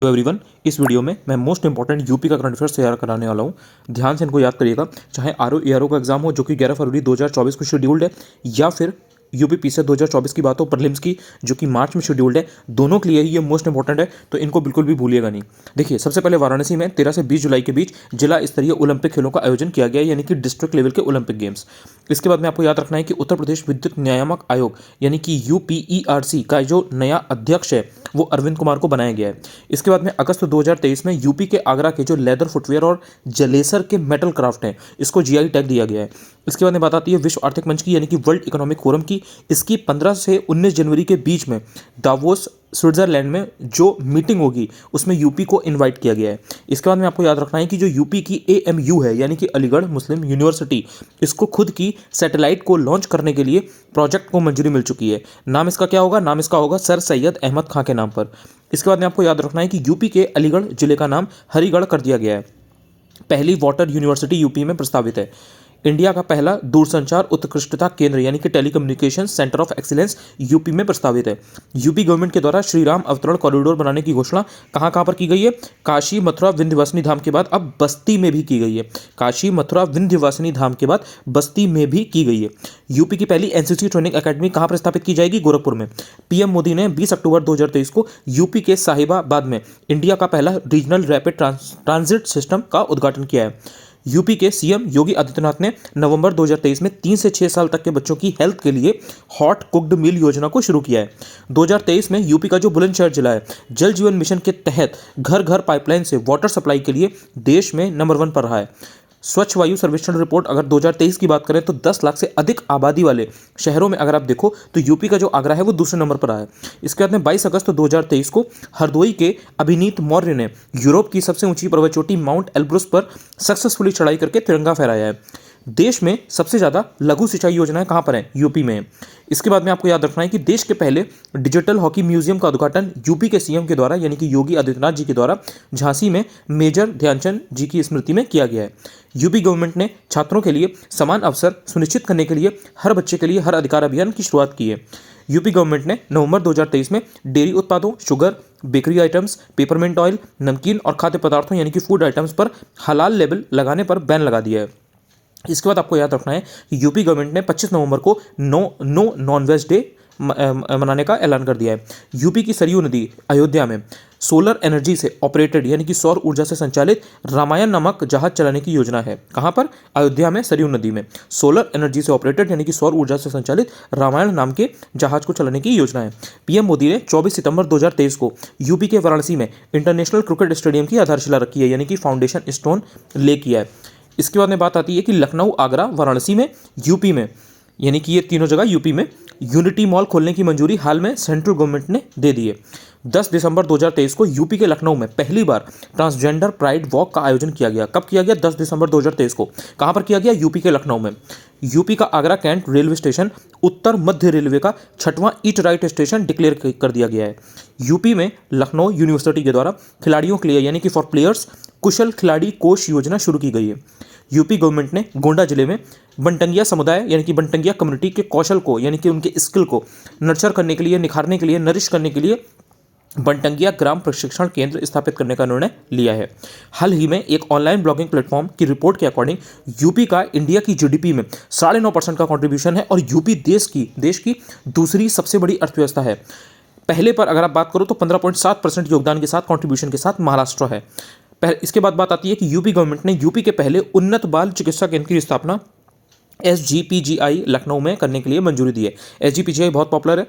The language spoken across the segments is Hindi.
तो एवरीवन, इस वीडियो में मैं मोस्ट इंपॉर्टेंट यूपी का करंट अफेयर्स तैयार कराने वाला हूँ। ध्यान से इनको याद करिएगा। चाहे आरओ एआरओ का एग्जाम हो जो कि 11 फरवरी 2024 को शेड्यूल्ड है, या फिर यूपी पीसीएस 2024 की बात हो प्रीलिम्स की जो कि मार्च में शेड्यूल्ड है, दोनों के लिए ही ये मोस्ट इंपॉर्टेंट है, तो इनको बिल्कुल भी भूलिएगा नहीं। देखिए, सबसे पहले वाराणसी में 13 से 20 जुलाई के बीच जिला स्तरीय ओलंपिक खेलों का आयोजन किया गया, यानी कि डिस्ट्रिक्ट लेवल के ओलंपिक गेम्स। इसके बाद में आपको याद रखना है कि उत्तर प्रदेश विद्युत नियामक आयोग यानी कि यूपीईआरसी का जो नया अध्यक्ष है वो अरविंद कुमार को बनाया गया है। इसके बाद में अगस्त 2023 में यूपी के आगरा के जो लेदर फुटवेयर और जलेसर के मेटल क्राफ्ट हैं, इसको जीआई टैग दिया गया है। इसके बाद में बात आती है विश्व आर्थिक मंच की, यानी कि वर्ल्ड इकोनॉमिक फोरम की। इसकी 15 से 19 जनवरी के बीच में दावोस स्विट्जरलैंड में जो मीटिंग होगी उसमें यूपी को इनवाइट किया गया है। इसके बाद में आपको याद रखना है कि जो यूपी की एएमयू है, यानी कि अलीगढ़ मुस्लिम यूनिवर्सिटी, इसको खुद की सैटेलाइट को लॉन्च करने के लिए प्रोजेक्ट को मंजूरी मिल चुकी है। नाम इसका क्या होगा? नाम इसका होगा सर सैयद अहमद खां के नाम पर। इसके बाद में आपको याद रखना है कि यूपी के अलीगढ़ जिले का नाम हरिगढ़ कर दिया गया है। पहली वाटर यूनिवर्सिटी यूपी में प्रस्तावित है। इंडिया का पहला दूरसंचार उत्कृष्टता केंद्र यानी कि telecommunication centre of excellence UP में प्रस्तावित है। यूपी गवर्नमेंट के द्वारा श्री राम अवतरण कॉरिडोर बनाने की घोषणा कहां कहां पर की गई है? काशी मथुरा विंध्यवासिनी धाम के बाद अब बस्ती में भी की गई है। काशी मथुरा विंध्यवासिनी धाम के बाद बस्ती में भी की गई है। यूपी की पहली एनसीसी ट्रेनिंग अकेडमी कहां पर स्थापित की जाएगी? गोरखपुर में। पीएम मोदी ने 20 अक्टूबर 2023 को यूपी के साहिबाबाद में इंडिया का पहला रीजनल रैपिड ट्रांजिट सिस्टम का उद्घाटन किया है। यूपी के सीएम योगी आदित्यनाथ ने नवंबर 2023 में 3 से 6 साल तक के बच्चों की हेल्थ के लिए हॉट कुक्ड मील योजना को शुरू किया है। 2023 में यूपी का जो बुलंदशहर जिला है, जल जीवन मिशन के तहत घर घर पाइपलाइन से वाटर सप्लाई के लिए देश में नंबर 1 पर रहा है। स्वच्छ वायु सर्वेक्षण रिपोर्ट अगर 2023 की बात करें तो 10 लाख से अधिक आबादी वाले शहरों में अगर आप देखो तो यूपी का जो आगरा है वो दूसरे नंबर पर आया है। इसके बाद में 22 अगस्त 2023 को हरदोई के अभिनीत मौर्य ने यूरोप की सबसे ऊंची पर्वत चोटी माउंट एल्ब्रुस पर सक्सेसफुली चढ़ाई करके तिरंगा फहराया है। देश में सबसे ज़्यादा लघु सिंचाई योजनाएं कहाँ पर हैं? यूपी में। इसके बाद में आपको याद रखना है कि देश के पहले डिजिटल हॉकी म्यूजियम का उद्घाटन यूपी के सीएम के द्वारा यानी कि योगी आदित्यनाथ जी के द्वारा झांसी में मेजर ध्यानचंद जी की स्मृति में किया गया है। यूपी गवर्नमेंट ने छात्रों के लिए समान अवसर सुनिश्चित करने के लिए हर बच्चे के लिए हर अधिकार अभियान की शुरुआत की है। यूपी गवर्नमेंट ने नवंबर 2023 में डेयरी उत्पादों, sugar, bakery items, peppermint oil, नमकीन और खाद्य पदार्थों यानी कि फूड आइटम्स पर हलाल लेबल लगाने पर बैन लगा दिया है। इसके बाद आपको याद रखना है कि यूपी गवर्नमेंट ने 25 नवंबर को नो नॉन वेज डे मनाने का ऐलान कर दिया है। यूपी की सरयू नदी अयोध्या में सोलर एनर्जी से ऑपरेटेड यानी कि सौर ऊर्जा से संचालित रामायण नामक जहाज चलाने की योजना है। कहां पर? अयोध्या में सरयू नदी में सोलर एनर्जी से ऑपरेटेड यानी कि सौर ऊर्जा से संचालित रामायण नाम के जहाज को चलाने की योजना है। पीएम मोदी ने 24 सितंबर 2023 को यूपी के वाराणसी में इंटरनेशनल क्रिकेट स्टेडियम की आधारशिला रखी है, यानी कि फाउंडेशन स्टोन ले किया है। इसके बाद में बात आती है कि लखनऊ, आगरा, वाराणसी में यूपी में, यानी कि ये तीनों जगह यूपी में यूनिटी मॉल खोलने की मंजूरी हाल में सेंट्रल गवर्नमेंट ने दे दी है। 10 दिसंबर 2023 को यूपी के लखनऊ में पहली बार ट्रांसजेंडर प्राइड वॉक का आयोजन किया गया। कब किया गया? 10 दिसंबर 2023 को। कहां पर किया गया? यूपी के लखनऊ में। यूपी का आगरा कैंट रेलवे स्टेशन उत्तर मध्य रेलवे का 6वां ईट राइट स्टेशन डिक्लेयर कर दिया गया है। यूपी में लखनऊ यूनिवर्सिटी के द्वारा खिलाड़ियों के लिए यानी कि फॉर प्लेयर्स कुशल खिलाड़ी कोष योजना शुरू की गई है। यूपी गवर्नमेंट ने गोंडा जिले में बनटंगिया समुदाय यानी कि बनटंगिया कम्युनिटी के कौशल को यानी कि उनके स्किल को नर्चर करने के लिए, निखारने के लिए, नरिश करने के लिए बनटंगिया ग्राम प्रशिक्षण केंद्र स्थापित करने का निर्णय लिया है। हाल ही में एक ऑनलाइन ब्लॉगिंग प्लेटफॉर्म की रिपोर्ट के अकॉर्डिंग यूपी का इंडिया की जीडीपी में 9.5% का कंट्रीब्यूशन है और यूपी देश की दूसरी सबसे बड़ी अर्थव्यवस्था है। पहले पर अगर आप बात करो तो 15.7% योगदान के साथ, कंट्रीब्यूशन के साथ महाराष्ट्र है। इसके बाद बात आती है कि यूपी गवर्नमेंट ने यूपी के पहले उन्नत बाल चिकित्सा केंद्र की स्थापना एसजीपीजीआई लखनऊ में करने के लिए मंजूरी दी है। एसजीपीजीआई बहुत पॉपुलर है।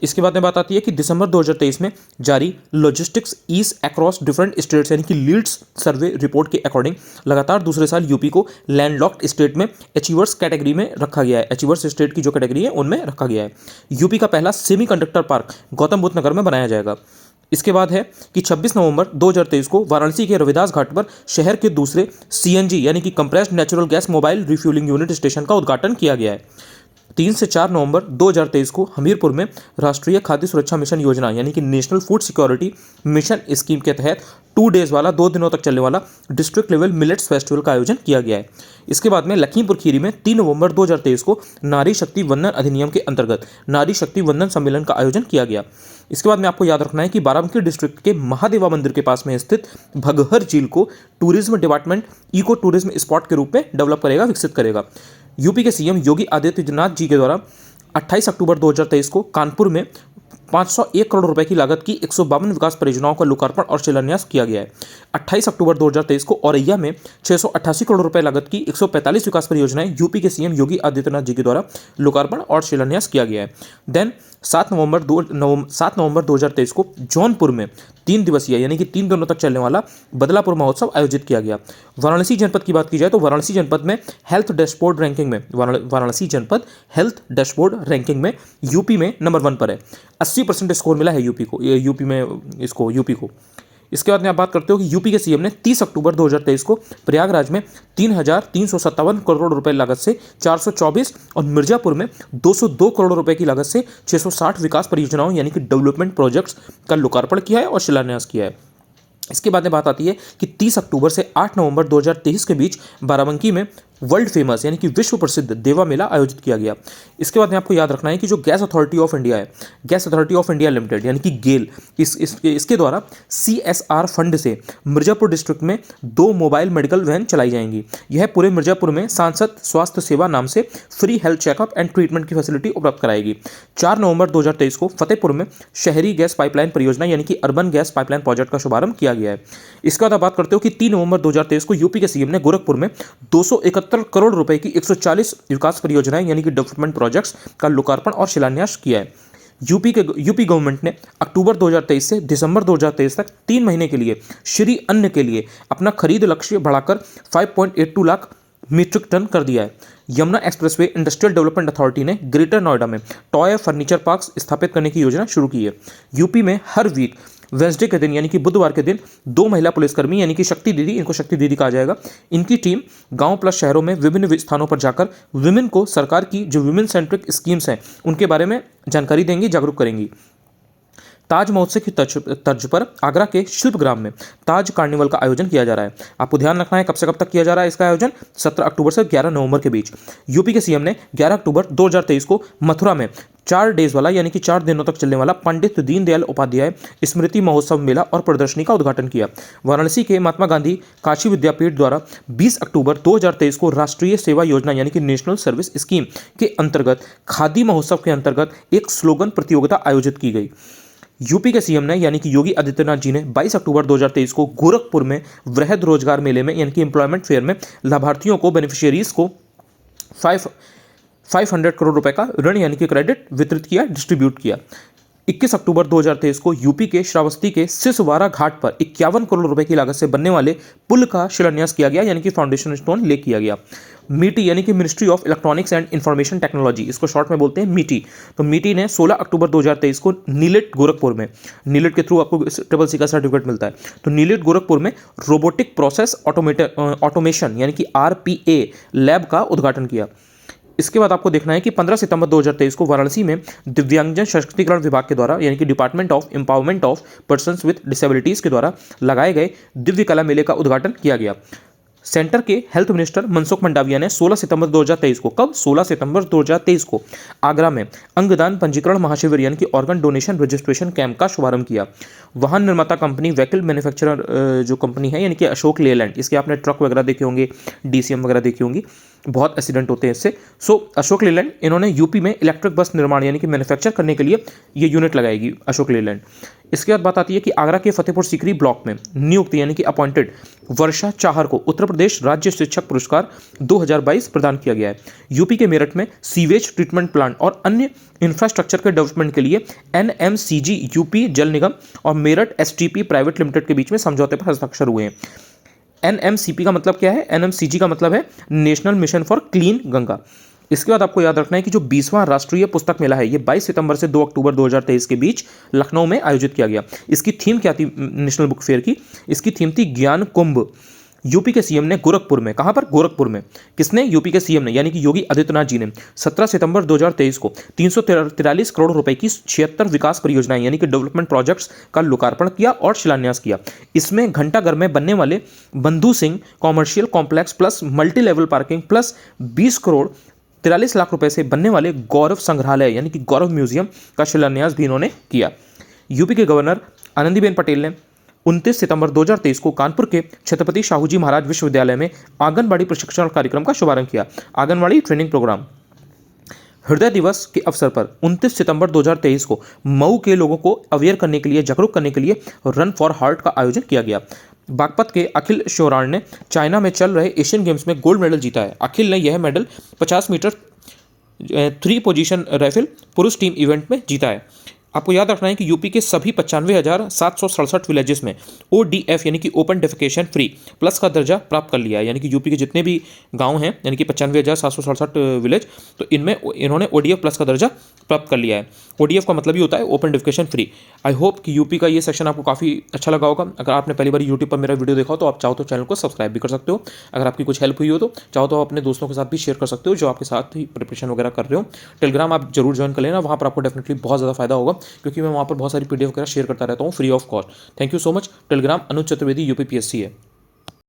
इसके बाद में बात आती है कि दिसंबर 2023 में जारी logistics ease across different states यानी कि लीड्स सर्वे रिपोर्ट के अकॉर्डिंग लगातार दूसरे साल यूपी को लैंडलॉक्ड स्टेट में अचीवर्स कैटेगरी में रखा गया है। अचीवर्स स्टेट की जो कैटेगरी है उनमें रखा गया है। यूपी का पहला सेमीकंडक्टर पार्क गौतम बुद्ध नगर में बनाया जाएगा। इसके बाद है कि 26 नवंबर 2023 को वाराणसी के रविदास घाट पर शहर के दूसरे सीएनजी यानी कि compressed natural gas mobile refuelling unit station का उद्घाटन किया गया है। 3 से 4 नवंबर 2023 को हमीरपुर में राष्ट्रीय खाद्य सुरक्षा मिशन योजना यानी कि national food security mission scheme के तहत 2 डेज वाला 2 दिनों तक चलने वाला डिस्ट्रिक्ट लेवल मिलेट्स फेस्टिवल का आयोजन किया गया है। इसके बाद में लखीमपुर खीरी में 3 नवंबर 2023 को नारी शक्ति वंदन अधिनियम के अंतर्गत नारी शक्ति वंदन सम्मेलन का आयोजन किया गया। इसके बाद में आपको याद रखना है कि बाराबंकी डिस्ट्रिक्ट के महादेवा मंदिर के पास में स्थित भगहर झील को tourism department eco tourism spot के रूप में डेवलप करेगा, विकसित करेगा। यूपी के सीएम योगी आदित्यनाथ जी के द्वारा 28 अक्टूबर 2023 को कानपुर में 501 करोड़ रुपए की लागत की 152 विकास परियोजनाओं का लोकार्पण और शिलान्यास किया गया है। 28 अक्टूबर 2023 को औरैया में 688 करोड़ रुपए लागत की 145 विकास परियोजनाएं यूपी के सीएम योगी आदित्यनाथ जी के द्वारा लोकार्पण और शिलान्यास किया गया है। देन 7 नवंबर 2023 को जौनपुर में 3 दिवसीय यानी कि 3 दिनों तक चलने वाला बदलापुर महोत्सव आयोजित किया गया। वाराणसी जनपद की बात की जाए तो वाराणसी जनपद में हेल्थ डैशबोर्ड रैंकिंग में वाराणसी जनपद हेल्थ डैशबोर्ड रैंकिंग में यूपी में नंबर 1 पर है। 80% स्कोर मिला है यूपी को। इसके बाद में आप बात करते हो कि यूपी के सीएम ने 30 अक्टूबर 2023 को प्रयागराज में 3,357 करोड़ रुपए लागत से 424 और मिर्जापुर में 202 करोड़ रुपए की लागत से 660 विकास परियोजनाओं यानी कि डेवलपमेंट प्रोजेक्ट्स का लोकार्पण किया है और शिलान्यास किया है। इसके बाद में बात आती है कि 30 अक्टूबर से 8 नवंबर 2023 के बीच बाराबंकी में वर्ल्ड फेमस यानी कि विश्व प्रसिद्ध देवा मेला आयोजित किया गया। इसके बाद में आपको याद रखना है कि जो गैस अथॉरिटी ऑफ इंडिया है, gas authority of India limited यानी कि गेल, इसके द्वारा CSR फंड से मिर्जापुर डिस्ट्रिक्ट में 2 मोबाइल मेडिकल वैन चलाई जाएंगी। यह पूरे मिर्जापुर में सांसद स्वास्थ्य सेवा नाम से free health checkup and treatment की फैसिलिटी उपलब्ध कराएगी। 4 नवंबर 2023 को फतेहपुर में शहरी गैस पाइपलाइन परियोजना यानी कि अर्बन गैस पाइपलाइन प्रोजेक्ट का शुभारंभ किया गया है। इसके बाद आप बात करते हो कि 3 नवंबर 2023 को यूपी के सीएम ने गोरखपुर में 271 करोड़ रुपए की 140 विकास परियोजनाएं यानी कि डेवलपमेंट प्रोजेक्ट्स का लोकार्पण और शिलान्यास किया है। यूपी गवर्नमेंट ने अक्टूबर 2023 से दिसंबर 2023 तक 3 महीने के लिए श्री अन्न के लिए अपना खरीद लक्ष्य बढ़ाकर 5.82 लाख मीट्रिक टन कर दिया है। Yamuna expressway industrial development authority ने ग्रेटर नोएडा में टॉय फर्नीचर पार्क स्थापित करने की योजना शुरू की है। यूपी में हर वीक वेंसडे के दिन यानी कि बुधवार के दिन 2 महिला पुलिसकर्मी यानी कि शक्ति दीदी, इनको शक्ति दीदी कहा जाएगा, इनकी टीम गांव प्लस शहरों में विभिन्न स्थानों पर जाकर विमेन को सरकार की जो विमेन सेंट्रिक स्कीम्स हैं उनके बारे में जानकारी देंगी, जागरूक करेंगी। ताज महोत्सव की तर्ज पर आगरा के शिल्पग्राम में ताज कार्निवल का आयोजन किया जा रहा है। आपको ध्यान रखना है कब से कब तक किया जा रहा है इसका आयोजन, 17 अक्टूबर से 11 नवंबर के बीच। यूपी के सीएम ने 11 अक्टूबर 2023 को मथुरा में 4 डेज वाला यानी कि 4 दिनों तक चलने वाला पंडित दीनदयाल उपाध्याय स्मृति महोत्सव मेला और प्रदर्शनी का उद्घाटन किया। वाराणसी के महात्मा गांधी काशी विद्यापीठ द्वारा 20 अक्टूबर 2023 को राष्ट्रीय सेवा योजना यानी कि नेशनल सर्विस स्कीम के अंतर्गत खादी महोत्सव के अंतर्गत एक स्लोगन प्रतियोगिता आयोजित की गई। यूपी के सीएम ने यानी कि योगी आदित्यनाथ जी ने 22 अक्टूबर 2023 को गोरखपुर में वृहद रोजगार मेले में यानी कि एम्प्लॉयमेंट फेयर में लाभार्थियों को, बेनिफिशियरीज को 500 करोड़ रुपए का ऋण यानी कि क्रेडिट वितरित किया, डिस्ट्रीब्यूट किया। 21 अक्टूबर 2023 को यूपी के श्रावस्ती के सिसवारा घाट पर 51 करोड़ रुपए की लागत से बनने वाले पुल का शिलान्यास किया गया यानी कि फाउंडेशन स्टोन ले किया गया। मीटी यानी कि ministry of electronics and information technology, इसको शॉर्ट में बोलते हैं मीटी। तो मीटी ने 16 अक्टूबर 2023 को नीलेट गोरखपुर में, नीलेट के थ्रू आपको CCC का सर्टिफिकेट मिलता है, तो नीलेट गोरखपुर में रोबोटिक प्रोसेस ऑटोमेशन यानी कि RPA लैब का उद्घाटन किया। इसके बाद आपको देखना है कि 15 सितंबर 2023 को वाराणसी में दिव्यांगजन सशक्तिकरण विभाग के द्वारा यानी कि department of empowerment of persons with disabilities के द्वारा लगाए गए दिव्य कला मेले का उद्घाटन किया गया। सेंटर के हेल्थ मिनिस्टर मनसुख मंडाविया ने 16 सितंबर 2023 को, कब 16 सितंबर 2023 को आगरा में अंगदान पंजीकरण महाशिविर यानी कि ऑर्गन डोनेशन रजिस्ट्रेशन कैंप का शुभारंभ किया। वाहन निर्माता कंपनी व्हीकल मैन्युफैक्चरर जो कंपनी है यानी कि अशोक लेलैंड, इसके आपने ट्रक वगैरह देखे होंगे, DCM वगैरह देखी होंगी, बहुत एक्सीडेंट होते हैं इससे। अशोक लेलैंड इन्होंने यूपी में इलेक्ट्रिक बस निर्माण यानी कि मैन्युफैक्चर करने के लिए ये यूनिट लगाएगी अशोक लेलैंड। इसके बाद बात आती है कि आगरा के फतेहपुर सीकरी ब्लॉक में नियुक्त यानी कि अपॉइंटेड वर्षा चाहर को उत्तर प्रदेश राज्य शिक्षक पुरस्कार 2022 प्रदान किया गया है। यूपी के मेरठ में सीवेज ट्रीटमेंट प्लांट और अन्य इंफ्रास्ट्रक्चर के डेवलपमेंट के लिए NMCG यूपी जल निगम और मेरठ STP प्राइवेट लिमिटेड के बीच में समझौते पर हस्ताक्षर हुए हैं। NMCP का मतलब क्या है, NMCG का मतलब है national mission for clean Ganga. इसके बाद आपको याद रखना है कि जो 20वां राष्ट्रीय पुस्तक मेला है ये 22 सितंबर से 2 अक्टूबर 2023 के बीच लखनऊ में आयोजित किया गया। इसकी थीम क्या थी नेशनल बुक फेयर की? इसकी थीम थी ज्ञान कुंभ। यूपी के सीएम ने गोरखपुर में, कहां पर, गोरखपुर में, किसने, यूपी के सीएम ने यानी कि योगी आदित्यनाथ जी ने 17 सितंबर 2023 को 343 करोड़ रुपए की 76 विकास परियोजनाएं यानी कि डेवलपमेंट प्रोजेक्ट्स का लोकार्पण किया और शिलान्यास किया। इसमें घंटाघर में बनने वाले बंधु Singh commercial complex plus multi level parking plus 20 crore 43 lakh रुपए से बनने वाले गौरव संग्रहालय यानी कि गौरव म्यूजियम का शिलान्यास भी इन्होंने किया। यूपी के गवर्नर आनंदीबेन पटेल ने 29 सितंबर 2023 को कानपुर के छत्रपति शाहूजी महाराज विश्वविद्यालय में आंगनबाड़ी प्रशिक्षण कार्यक्रम का शुभारंभ किया। Anganwadi training programme. हृदय दिवस के अवसर पर 29 सितंबर 2023 को मऊ के लोगों को अवेयर करने के लिए, जागरूक करने के लिए रन फॉर हार्ट का आयोजन किया गया। बागपत के अखिल श्योराण ने चाइना में चल रहे एशियन गेम्स में गोल्ड मेडल जीता है। अखिल ने यह मेडल 50 मीटर 3 पोजीशन राइफल पुरुष टीम इवेंट में जीता है। आपको याद रखना है कि यूपी के सभी 95,767 विलेजेस में ODF यानी कि ओपन डेफिकेशन फ्री प्लस का दर्जा प्राप्त कर लिया है। यानी कि यूपी के जितने भी गांव हैं यानी कि 95,767 विलेज, तो इनमें इन्होंने ODF प्लस का दर्जा प्राप्त कर लिया है। ODF का मतलब ही होता है open defecation free. I hope कि यूपी का ये सेक्शन आपको काफ़ी अच्छा लगा होगा। अगर आपने पहली बार यूट्यूब पर मेरा वीडियो देखा हो तो आप चाहो तो चैनल को सब्सक्राइब भी कर सकते हो। अगर आपकी कुछ हेल्प हुई हो तो चाहो तो आप अपने दोस्तों के साथ भी शेयर कर सकते हो जो आपके साथ ही प्रिपरेशन वगैरह कर रहे हो। टेलीग्राम आप जरूर ज्वाइन कर लेना, वहाँ पर आपको डेफिनेटली बहुत ज़्यादा फायदा होगा क्योंकि मैं वहाँ पर बहुत सारी PDF वगैरह शेयर करता रहता हूँ free of cost. Thank you so much. Telegram Anuj Chaturvedi UPPSC है।